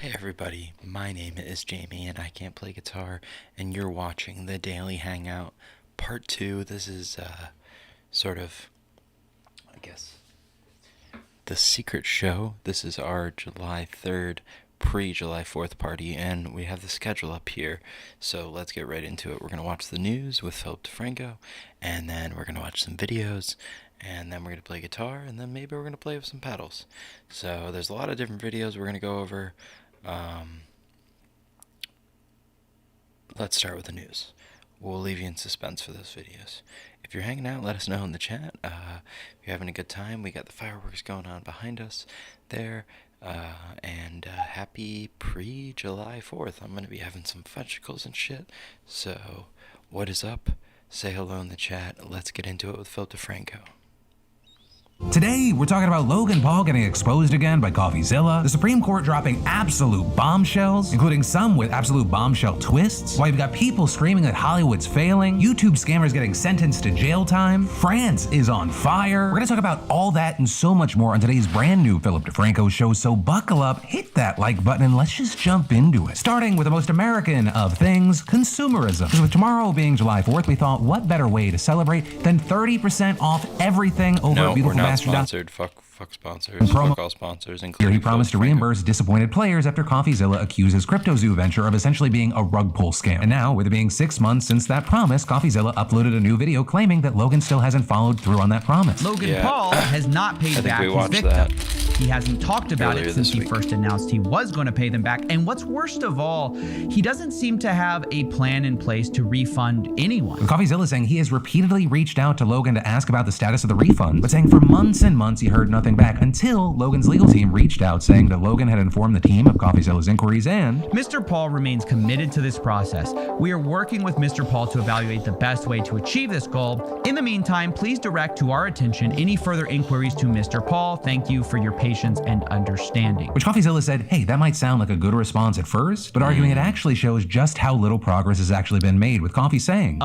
Hey everybody, my name is Jamie and I can't play guitar, and you're watching the Daily Hangout Part 2. This is sort of, I guess, the secret show. This is our July 3rd pre-July 4th party, and we have the schedule up here, so let's get right into it. We're going to watch the news with Philip DeFranco, and then we're going to watch some videos, and then we're going to play guitar, and then maybe we're going to play with some pedals. So there's a lot of different videos we're going to go over. Let's start with the news. We'll leave you in suspense for those videos. If you're hanging out, let us know in the chat. If you're having a good time, we got the fireworks going on behind us there. And happy pre-July 4th. I'm going to be having some fudgicles and shit. So, what is up? Say hello in the chat. Let's get into it with Phil DeFranco. Today, we're talking about Logan Paul getting exposed again by CoffeeZilla, the Supreme Court dropping absolute bombshells, including some with absolute bombshell twists, while you've got people screaming that Hollywood's failing, YouTube scammers getting sentenced to jail time, France is on fire. We're gonna talk about all that and so much more on today's brand new Philip DeFranco show, so buckle up, hit that like button, and let's just jump into it. Starting with the most American of things, consumerism. Because with tomorrow being July 4th, we thought, what better way to celebrate than 30% off everything over at beautiful not sponsored. Fuck sponsors. Fuck all sponsors, Here including he promised to reimburse disappointed players after CoffeeZilla accused his CryptoZoo venture of essentially being a rug pull scam. And now, with it being 6 months since that promise, CoffeeZilla uploaded a new video claiming that Logan still hasn't followed through on that promise. Logan Paul has not paid back his victim. He hasn't talked about it since he first announced he was going to pay them back. And what's worst of all, he doesn't seem to have a plan in place to refund anyone. With CoffeeZilla saying he has repeatedly reached out to Logan to ask about the status of the refund, but saying for months and months he heard nothing back until Logan's legal team reached out saying that Logan had informed the team of CoffeeZilla's inquiries and Mr. Paul remains committed to this process. We are working with Mr. Paul to evaluate the best way to achieve this goal. In the meantime, please direct to our attention any further inquiries to Mr. Paul. Thank you for your patience and understanding. Which CoffeeZilla said, hey, that might sound like a good response at first, but arguing it actually shows just how little progress has actually been made, with Coffee saying,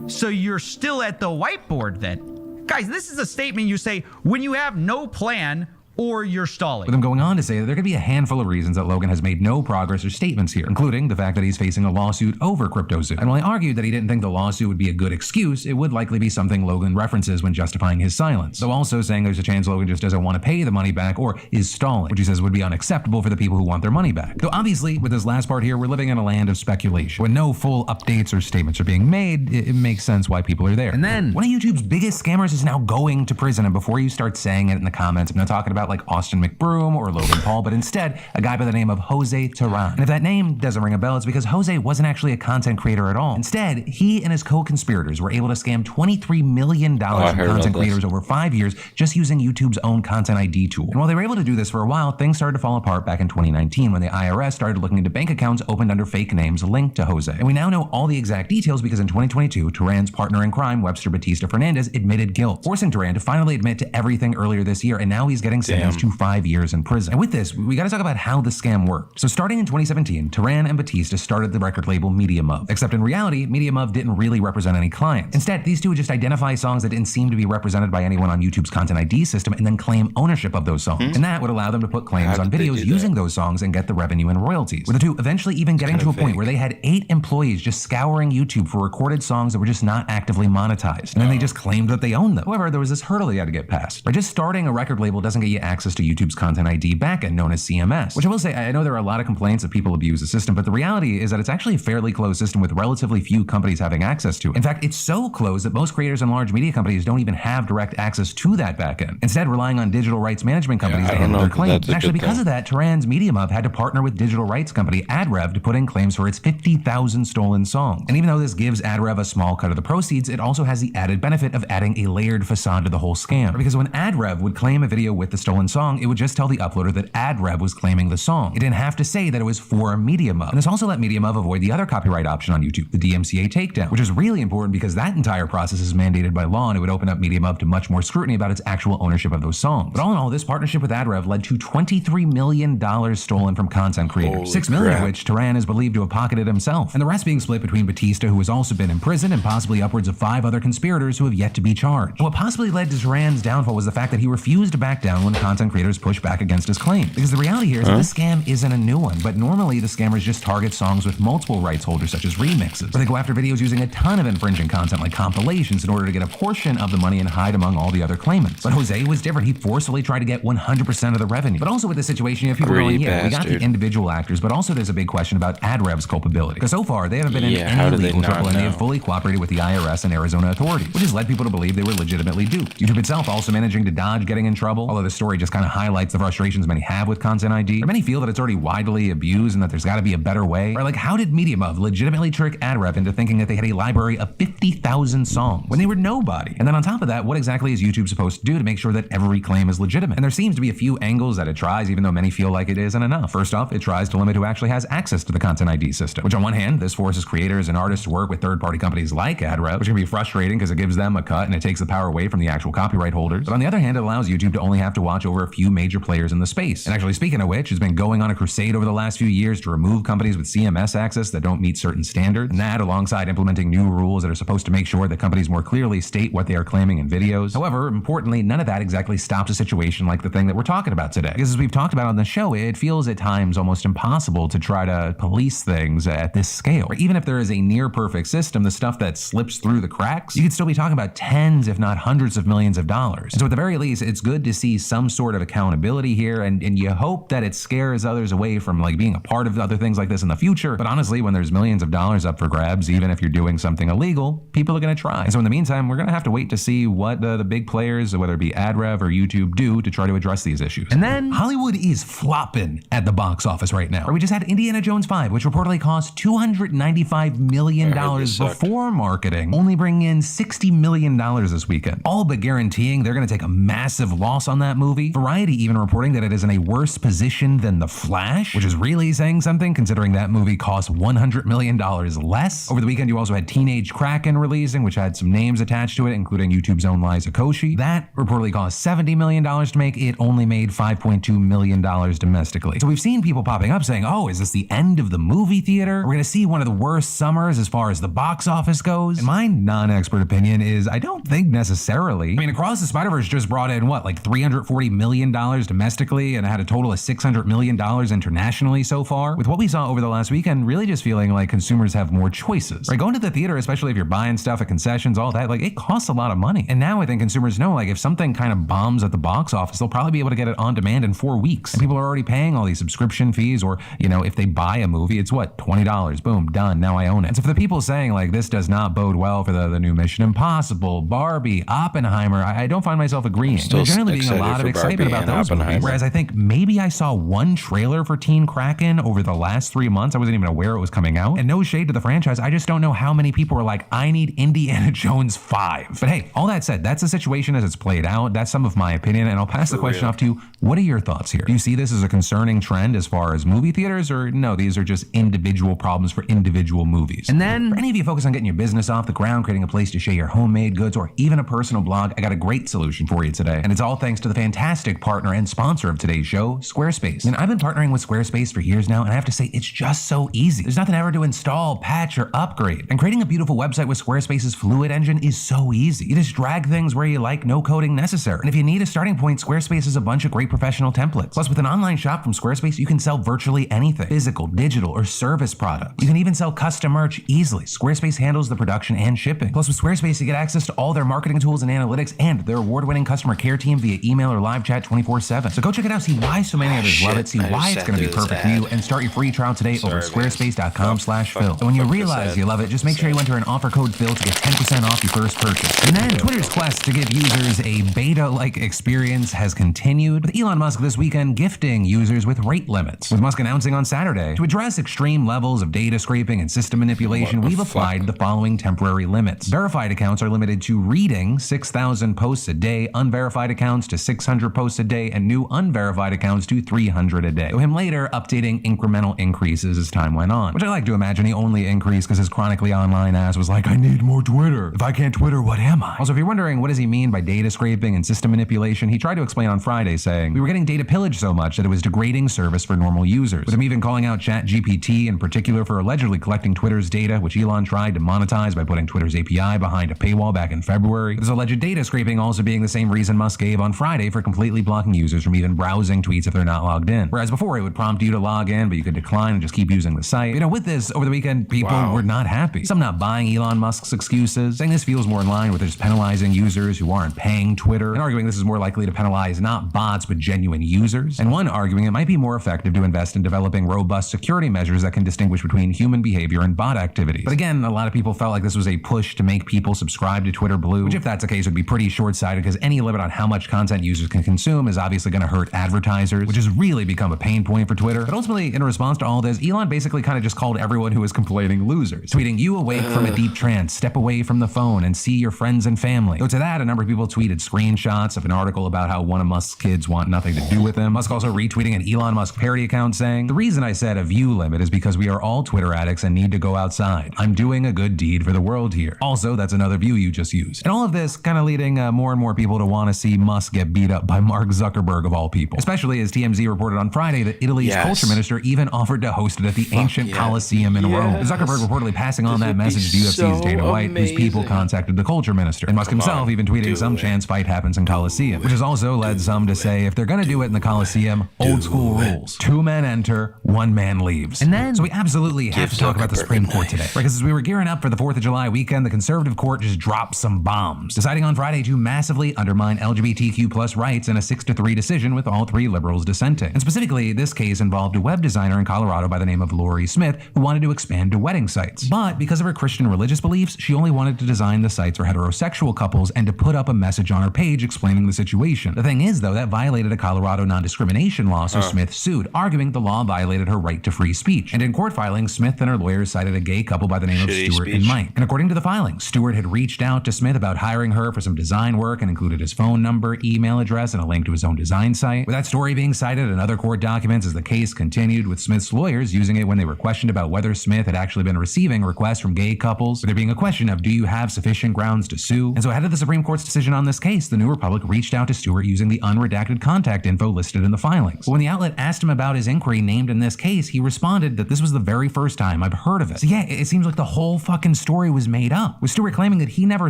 so you're still at the whiteboard then? Guys, this is a statement you say when you have no plan or you're stalling. With him going on to say that there could be a handful of reasons that Logan has made no progress or statements here, including the fact that he's facing a lawsuit over CryptoZoo. And while he argued that he didn't think the lawsuit would be a good excuse, it would likely be something Logan references when justifying his silence. Though also saying there's a chance Logan just doesn't want to pay the money back or is stalling, which he says would be unacceptable for the people who want their money back. Though obviously, with this last part here, we're living in a land of speculation. When no full updates or statements are being made, it makes sense why people are there. And then, one of YouTube's biggest scammers is now going to prison, and before you start saying it in the comments, I'm not talking about like Austin McBroom or Logan Paul, but instead a guy by the name of Jose Terran. And if that name doesn't ring a bell, it's because Jose wasn't actually a content creator at all. Instead, he and his co-conspirators were able to scam $23 million from content creators over 5 years just using YouTube's own Content ID tool. And while they were able to do this for a while, things started to fall apart back in 2019 when the IRS started looking into bank accounts opened under fake names linked to Jose. And we now know all the exact details because in 2022, Terran's partner in crime, Webster Batista Fernandez, admitted guilt, forcing Terran to finally admit to everything earlier this year, and now he's getting sentenced to 5 years in prison. And with this, we gotta talk about how the scam worked. So starting in 2017, Terran and Batista started the record label Mediamove. Except in reality, Mediamove didn't really represent any clients. Instead, these two would just identify songs that didn't seem to be represented by anyone on YouTube's Content ID system and then claim ownership of those songs. And that would allow them to put claims on videos using those songs and get the revenue and royalties. With the two eventually even getting to a point where they had 8 employees just scouring YouTube for recorded songs that were just not actively monetized. And then they just claimed that they owned them. However, there was this hurdle they had to get past. By just starting a record label doesn't get you access to YouTube's Content ID backend known as CMS. Which I will say, I know there are a lot of complaints that people abuse the system, but the reality is that it's actually a fairly closed system with relatively few companies having access to it. In fact, it's so closed that most creators and large media companies don't even have direct access to that backend, instead relying on digital rights management companies to handle their claims. And actually, because of that, Terran's Mediamove had to partner with digital rights company AdRev to put in claims for its 50,000 stolen songs. And even though this gives AdRev a small cut of the proceeds, it also has the added benefit of adding a layered facade to the whole scam. Because when AdRev would claim a video with the stolen song, it would just tell the uploader that AdRev was claiming the song. It didn't have to say that it was for Mediamove. And this also let Mediamove avoid the other copyright option on YouTube, the DMCA takedown, which is really important because that entire process is mandated by law and it would open up Mediamove to much more scrutiny about its actual ownership of those songs. But all in all, this partnership with AdRev led to $23 million stolen from content creators, $6 million of which Terran is believed to have pocketed himself, and the rest being split between Batista, who has also been in prison, and possibly upwards of 5 other conspirators who have yet to be charged. What possibly led to Terran's downfall was the fact that he refused to back down when content creators push back against his claim. Because the reality here is that this scam isn't a new one, but normally the scammers just target songs with multiple rights holders such as remixes, or they go after videos using a ton of infringing content like compilations in order to get a portion of the money and hide among all the other claimants. But Jose was different. He forcefully tried to get 100% of the revenue. But also with this situation, you have people Greedy going, yeah, we got the bastard. individual actors, but also there's a big question about AdRev's culpability. Because so far, they haven't been in Yeah, how any do they legal not trouble, and they have know? fully cooperated with the IRS and Arizona authorities, which has led people to believe they were legitimately duped. YouTube itself also managing to dodge getting in trouble, although the story just kind of highlights the frustrations many have with Content ID. Or many feel that it's already widely abused and that there's got to be a better way. Or like, how did MediaMov legitimately trick AdRev into thinking that they had a library of 50,000 songs when they were nobody? And then on top of that, what exactly is YouTube supposed to do to make sure that every claim is legitimate? And there seems to be a few angles that it tries, even though many feel like it isn't enough. First off, it tries to limit who actually has access to the Content ID system, which on one hand, this forces creators and artists to work with third-party companies like AdRev, which can be frustrating because it gives them a cut and it takes the power away from the actual copyright holders. But on the other hand, it allows YouTube to only have to watch over a few major players in the space. And actually, speaking of which, has been going on a crusade over the last few years to remove companies with CMS access that don't meet certain standards. And that, alongside implementing new rules that are supposed to make sure that companies more clearly state what they are claiming in videos. However, importantly, none of that exactly stops a situation like the thing that we're talking about today. Because as we've talked about on the show, it feels at times almost impossible to try to police things at this scale. Or even if there is a near perfect system, the stuff that slips through the cracks, you could still be talking about tens, if not hundreds of millions of dollars. And so at the very least, it's good to see some sort of accountability here, and you hope that it scares others away from like being a part of other things like this in the future. But honestly, when there's millions of dollars up for grabs, even if you're doing something illegal, people are going to try. And so in the meantime, we're going to have to wait to see what the big players, whether it be AdRev or YouTube, do to try to address these issues. And then Hollywood is flopping at the box office right now. Or we just had Indiana Jones 5, which reportedly cost $295 million I heard this sucked. before marketing, only bringing in $60 million this weekend. All but guaranteeing they're going to take a massive loss on that movie. Variety even reporting that it is in a worse position than The Flash, which is really saying something considering that movie cost $100 million less. Over the weekend, you also had Teenage Kraken releasing, which had some names attached to it, including YouTube's own Liza Koshy. That reportedly cost $70 million to make. It only made $5.2 million domestically. So we've seen people popping up saying, oh, is this the end of the movie theater? We're going to see one of the worst summers as far as the box office goes? And my non-expert opinion is I don't think necessarily. I mean, Across the Spider-Verse just brought in, what, like $340 million domestically and had a total of $600 million internationally so far. With what we saw over the last weekend, really just feeling like consumers have more choices. Right? Going to the theater, especially if you're buying stuff at concessions, all that, like it costs a lot of money. And now I think consumers know, like if something kind of bombs at the box office, they'll probably be able to get it on demand in 4 weeks. And people are already paying all these subscription fees, or, you know, if they buy a movie, it's what, $20, boom, done, now I own it. And so for the people saying like this does not bode well for the new Mission Impossible, Barbie, Oppenheimer, I don't find myself agreeing. Still There's generally being a excited lot of for excitement Barbie about and those movies. Oppenheimer. Whereas I think maybe I saw one trailer for Teen Kraken over the last 3 months. I wasn't even aware it was coming out. And no shade to the franchise, I just don't know how many people are like, I need Indiana Jones 5. But hey, all that said, that's the situation as it's played out. That's some of my opinion, and I'll pass the question off to you. What are your thoughts here? Do you see this as a concerning trend as far as movie theaters, or no, these are just individual problems for individual movies? And then, for any of you focused on getting your business off the ground, creating a place to share your homemade goods, or even a personal blog, I got a great solution for you today. And it's all thanks to the fantastic partner and sponsor of today's show, Squarespace. And I've been partnering with Squarespace for years now, and I have to say, it's just so easy. There's nothing ever to install, patch, or upgrade. And creating a beautiful website with Squarespace's Fluid Engine is so easy. You just drag things where you like, no coding necessary. And if you need a starting point, Squarespace has a bunch of great professional templates. Plus, with an online shop from Squarespace, you can sell virtually anything, physical, digital, or service products. You can even sell custom merch easily. Squarespace handles the production and shipping. Plus, with Squarespace, you get access to all their marketing tools and analytics and their award-winning customer care team via email or live chat 24/7. So go check it out, see why so many others love it, see why it's going to be perfect for you, and start your free trial today over squarespace.com/Phil. So when you realize you love it, just make sure you enter an offer code Phil to get 10% off your first purchase. And then Twitter's quest to give users a beta-like experience has continued, with Elon Musk this weekend gifting users with rate limits. With Musk announcing on Saturday, to address extreme levels of data scraping and system manipulation, we've applied the following temporary limits. Verified accounts are limited to reading 6,000 posts a day, unverified accounts to 600 posts a day, and new unverified accounts to 300 a day. So him later updating incremental increases as time went on, which I like to imagine he only increased because his chronically online ass was like, I need more Twitter. If I can't Twitter, what am I? Also, if you're wondering what does he mean by data scraping and system manipulation, he tried to explain on Friday saying, we were getting data pillaged so much that it was degrading service for normal users. With him even calling out ChatGPT in particular for allegedly collecting Twitter's data, which Elon tried to monetize by putting Twitter's API behind a paywall back in February. This alleged data scraping also being the same reason Musk gave on Friday for completely blocking users from even browsing tweets if they're not logged in. Whereas before, it would prompt you to log in, but you could decline and just keep using the site. With this, over the weekend, people were not happy. Some not buying Elon Musk's excuses, saying this feels more in line with just penalizing users who aren't paying Twitter, and arguing this is more likely to penalize not bots, but genuine users. And one arguing it might be more effective to invest in developing robust security measures that can distinguish between human behavior and bot activities. But again, a lot of people felt like this was a push to make people subscribe to Twitter Blue, which if that's the case would be pretty short-sighted because any limit on how much content users can consume is obviously going to hurt advertisers, which has really become a pain point for Twitter. But ultimately, in response to all this, Elon basically kind of just called everyone who was complaining losers, tweeting, "You awake from a deep trance, step away from the phone and see your friends and family." Though to that, a number of people tweeted screenshots of an article about how one of Musk's kids want nothing to do with him. Musk also retweeting an Elon Musk parody account saying, "The reason I said a view limit is because we are all Twitter addicts and need to go outside. I'm doing a good deed for the world here." Also, that's another view you just used. And all of this kind of leading more and more people to want to see Musk get beat up by Mark Zuckerberg of all people. Especially as TMZ reported on Friday that Italy's culture minister even offered to host it at the ancient Colosseum in Rome. Zuckerberg reportedly passing on that message to UFC's Dana White, whose people contacted the culture minister. And Musk himself even tweeting some chance fight happens in Colosseum, which has also led some to say if they're going to do it in the Colosseum, old school rules. 2 men enter, 1 man leaves. And then, so we absolutely have to talk about the Supreme Court today. Because as we were gearing up for the 4th of July weekend, the conservative court just dropped some bombs, deciding on Friday to massively undermine LGBTQ plus rights in a 6-3 decision with all 3 liberals dissenting. And specifically, this case involved a web designer in Colorado by the name of Lori Smith who wanted to expand to wedding sites. But because of her Christian religious beliefs, she only wanted to design the sites for heterosexual couples and to put up a message on her page explaining the situation. The thing is, though, that violated a Colorado non-discrimination law, so Smith sued, arguing the law violated her right to free speech. And in court filings, Smith and her lawyers cited a gay couple by the name of Stuart and Mike. And according to the filings, Stuart had reached out to Smith about hiring her for some design work and included his phone number, email address, and a link to his own design site. With that story being cited in other court documents as the case continued, with Smith's lawyers using it when they were questioned about whether Smith had actually been receiving requests from gay couples, with there being a question of do you have sufficient grounds to sue? And so ahead of the Supreme Court's decision on this case, the New Republic reached out to Stuart using the unredacted contact info listed in the filings. But when the outlet asked him about his inquiry named in this case, he responded that this was the very first time I've heard of it. So yeah, it seems like the whole fucking story was made up, with Stuart claiming that he never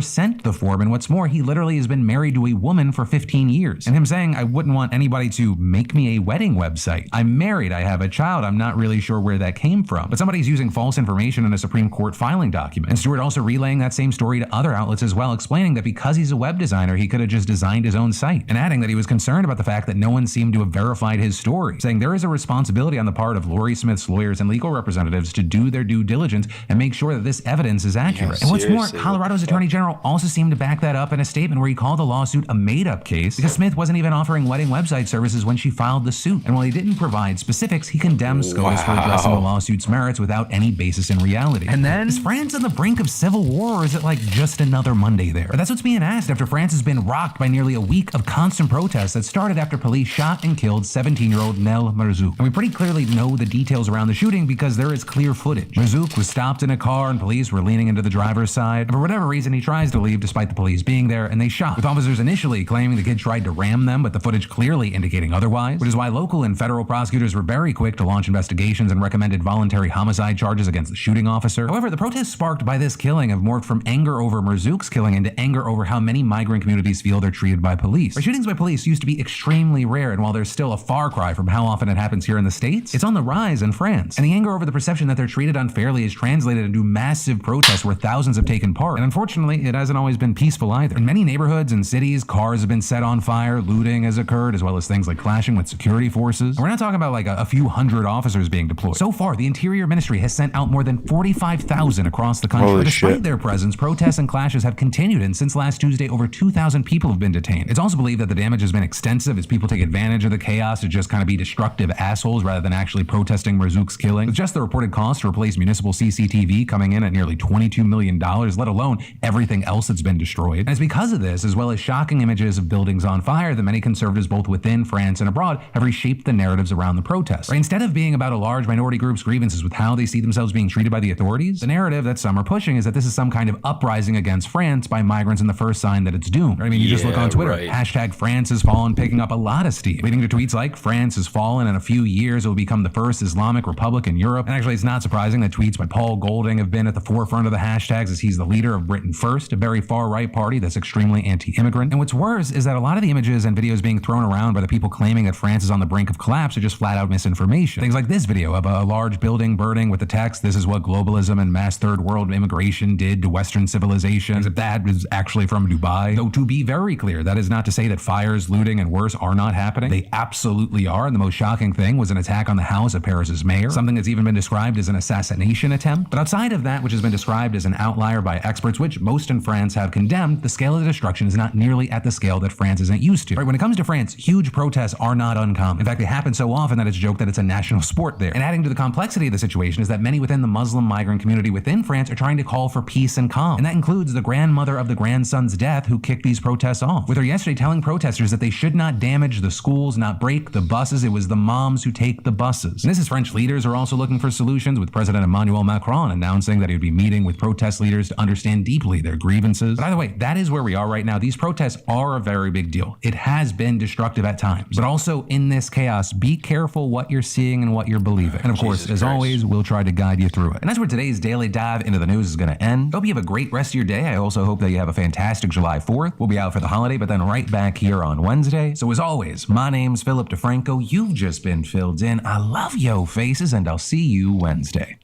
sent the form, and what's more, he literally has been married to a woman for 15 years. And him saying, I wouldn't want anybody to make me a wedding website. I'm married, I have a child, I'm not really sure where that came from. But somebody's using false information in a Supreme Court filing document. And Stuart also relaying that same story to other outlets as well, explaining that because he's a web designer, he could have just designed his own site, and adding that he was concerned about the fact that no one seemed to have verified his story, saying there is a responsibility on the part of Lori Smith's lawyers and legal representatives to do their due diligence and make sure that this evidence is accurate. And what's more, Colorado's Attorney General also seemed to back that up in a statement where he called the lawsuit a made-up case because Smith wasn't even offering wedding website services when she filed the suit. And while he didn't provide specifics, he condemned SCOTUS for addressing the lawsuit's merits without any basis in reality. And then, is France on the brink of civil war, or is it like just another Monday there? But that's what's being asked after France has been rocked by nearly a week of constant protests that started after police shot and killed 17-year-old Nel Merzouk. And we pretty clearly know the details around the shooting because there is clear footage. Merzouk was stopped in a car and police were leaning into the driver's side. And for whatever reason, he tries to leave despite the police being there, and they shot, with officers initially claiming the kid tried to ram them, but the footage clearly indicating otherwise, which is why local and federal prosecutors were very quick to launch investigations and recommended voluntary homicide charges against the shooting officer. However, the protests sparked by this killing have morphed from anger over Merzouk's killing into anger over how many migrant communities feel they're treated by police. Shootings by police used to be extremely rare, and while there's still a far cry from how often it happens here in the States, it's on the rise in France. And the anger over the perception that they're treated unfairly is translated into massive protests where thousands have taken part. And unfortunately, it hasn't always been peaceful either. In many neighborhoods and cities, cars have been set on fire, looting has occurred, as well as things like clashing with security forces. And we're not talking about like a few hundred officers being deployed. So far, the Interior Ministry has sent out more than 45,000 across the country. But despite their presence, protests and clashes have continued, and since last Tuesday, over 2,000 people have been detained. It's also believed that the damage has been extensive as people take advantage of the chaos to just kind of be destructive assholes rather than actually protesting Merzouk's killing. With just the reported cost to replace municipal CCTV coming in at nearly $22 million, let alone everything else that's been destroyed. And it's because of this, as well as shocking images of buildings on fire, that many conservatives both within France and abroad have reshaped the narratives around the protests. Right? Instead of being about a large minority group's grievances with how they see themselves being treated by the authorities, the narrative that some are pushing is that this is some kind of uprising against France by migrants and the first sign that it's doomed. I mean, you just look on Twitter, hashtag France has fallen, picking up a lot of steam, leading to tweets like France has fallen, in a few years it will become the first Islamic republic in Europe. And actually, it's not surprising that tweets by Paul Golding have been at the forefront of the hashtags, as he's the leader of Britain First, a very far-right party that's extremely anti-immigrant. And what's worse is that a lot of the images images and videos being thrown around by the people claiming that France is on the brink of collapse are just flat out misinformation. Things like this video of a large building burning with the text, "This is what globalism and mass third world immigration did to Western civilization," except that is actually from Dubai. Though to be very clear, that is not to say that fires, looting, and worse are not happening. They absolutely are, and the most shocking thing was an attack on the house of Paris's mayor, something that's even been described as an assassination attempt. But outside of that, which has been described as an outlier by experts, which most in France have condemned, the scale of the destruction is not nearly at the scale that France isn't used to. Right, when it comes to France, huge protests are not uncommon. In fact, they happen so often that it's joked that it's a national sport there. And adding to the complexity of the situation is that many within the Muslim migrant community within France are trying to call for peace and calm. And that includes the grandmother of the grandson's death who kicked these protests off, with her yesterday telling protesters that they should not damage the schools, not break the buses. It was the moms who take the buses. And this is French leaders are also looking for solutions, with President Emmanuel Macron announcing that he would be meeting with protest leaders to understand deeply their grievances. But either way, that is where we are right now. These protests are a very big deal. It has been destructive at times. But also in this chaos, be careful what you're seeing and what you're believing. And of course, as always, we'll try to guide you through it. And that's where today's daily dive into the news is going to end. Hope you have a great rest of your day. I also hope that you have a fantastic July 4th. We'll be out for the holiday, but then right back here on Wednesday. So as always, my name's Philip DeFranco. You've just been filled in. I love yo faces, and I'll see you Wednesday.